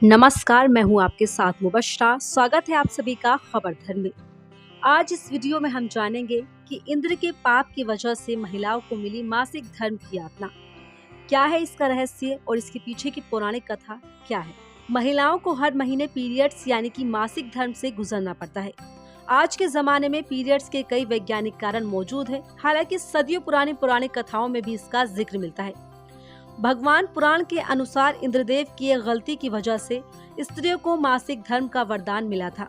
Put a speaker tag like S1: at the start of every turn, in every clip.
S1: नमस्कार, मैं हूं आपके साथ मुबश्शरा। स्वागत है आप सभी का खबर धर्म में। आज इस वीडियो में हम जानेंगे कि इंद्र के पाप की वजह से महिलाओं को मिली मासिक धर्म की यातना। क्या है इसका रहस्य और इसके पीछे की पौराणिक कथा क्या है। महिलाओं को हर महीने पीरियड्स यानी कि मासिक धर्म से गुजरना पड़ता है। आज के जमाने में पीरियड्स के कई वैज्ञानिक कारण मौजूद है। हालांकि सदियों पुरानी पौराणिक कथाओं में भी इसका जिक्र मिलता है। भगवान पुराण के अनुसार इंद्रदेव की एक गलती की वजह से स्त्रियों को मासिक धर्म का वरदान मिला था।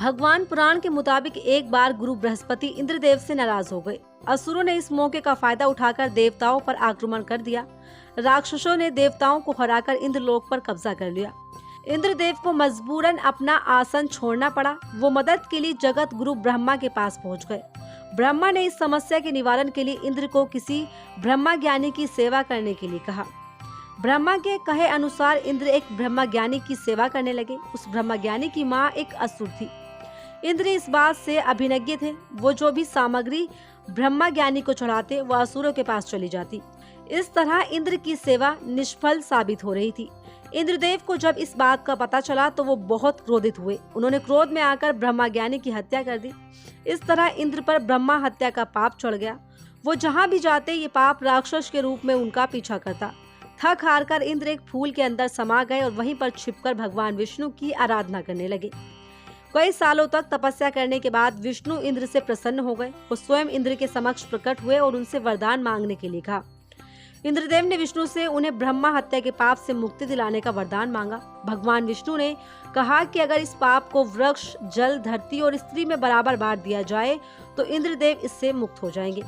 S1: भगवान पुराण के मुताबिक एक बार गुरु बृहस्पति इंद्रदेव से नाराज हो गए। असुरों ने इस मौके का फायदा उठाकर देवताओं पर आक्रमण कर दिया। राक्षसों ने देवताओं को हराकर इंद्रलोक पर कब्जा कर लिया। इंद्रदेव को मजबूरन अपना आसन छोड़ना पड़ा। वो मदद के लिए जगत गुरु ब्रह्मा के पास पहुंच गए। ब्रह्मा ने इस समस्या के निवारण के लिए इंद्र को किसी ब्रह्मा ज्ञानी की सेवा करने के लिए कहा। ब्रह्मा के कहे अनुसार इंद्र एक ब्रह्मा ज्ञानी की सेवा करने लगे। उस ब्रह्मा ज्ञानी की माँ एक असुर थी। इंद्र इस बात से अभिज्ञ थे। वो जो भी सामग्री ब्रह्मा ज्ञानी को चढ़ाते वह असुरों के पास चली जाती। इस तरह इंद्र की सेवा निष्फल साबित हो रही थी। इंद्रदेव को जब इस बात का पता चला तो वो बहुत क्रोधित हुए। उन्होंने क्रोध में आकर ब्रह्मा ज्ञानी की हत्या कर दी। इस तरह इंद्र पर ब्रह्मा हत्या का पाप चढ़ गया। वो जहाँ भी जाते ये पाप राक्षस के रूप में उनका पीछा करता। थक हार कर इंद्र एक फूल के अंदर समा गए और वहीं पर छिपकर भगवान विष्णु की आराधना करने लगे। कई सालों तक तपस्या करने के बाद विष्णु इंद्र से प्रसन्न हो गए। वो स्वयं इंद्र के समक्ष प्रकट हुए और उनसे वरदान मांगने के लिए कहा। इंद्रदेव ने विष्णु से उन्हें ब्रह्मा हत्या के पाप से मुक्ति दिलाने का वरदान मांगा। भगवान विष्णु ने कहा कि अगर इस पाप को वृक्ष, जल, धरती और स्त्री में बराबर बांट दिया जाए तो इंद्रदेव इससे मुक्त हो जाएंगे।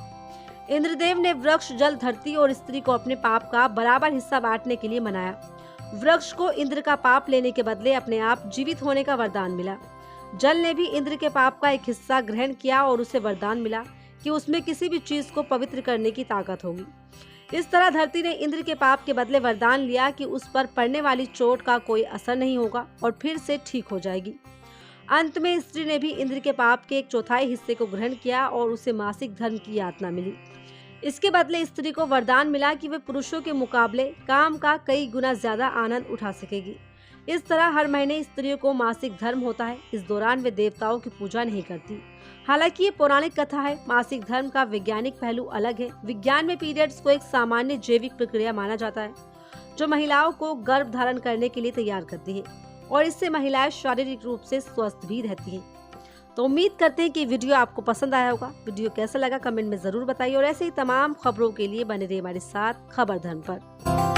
S1: इंद्रदेव ने वृक्ष, जल, धरती और स्त्री को अपने पाप का बराबर हिस्सा बांटने के लिए मनाया। वृक्ष को इंद्र का पाप लेने के बदले अपने आप जीवित होने का वरदान मिला। जल ने भी इंद्र के पाप का एक हिस्सा ग्रहण किया और उसे वरदान मिला कि उसमें किसी भी चीज को पवित्र करने की ताकत होगी। इस तरह धरती ने इंद्र के पाप के बदले वरदान लिया कि उस पर पड़ने वाली चोट का कोई असर नहीं होगा और फिर से ठीक हो जाएगी। अंत में स्त्री ने भी इंद्र के पाप के 1/4 हिस्से को ग्रहण किया और उसे मासिक धर्म की यातना मिली। इसके बदले स्त्री को वरदान मिला कि वे पुरुषों के मुकाबले काम का कई गुना ज्यादा आनंद उठा सकेगी। इस तरह हर महीने स्त्रियों को मासिक धर्म होता है। इस दौरान वे देवताओं की पूजा नहीं करती। हालांकि ये पौराणिक कथा है। मासिक धर्म का वैज्ञानिक पहलू अलग है। विज्ञान में पीरियड्स को एक सामान्य जैविक प्रक्रिया माना जाता है जो महिलाओं को गर्भ धारण करने के लिए तैयार करती है और इससे महिलाएं शारीरिक रूप से स्वस्थ भी रहती हैं। तो उम्मीद करते हैं कि वीडियो आपको पसंद आया होगा। वीडियो कैसा लगा कमेंट में जरूर बताइए और ऐसे ही तमाम खबरों के लिए बने रहिए हमारे साथ खबर धर्म पर।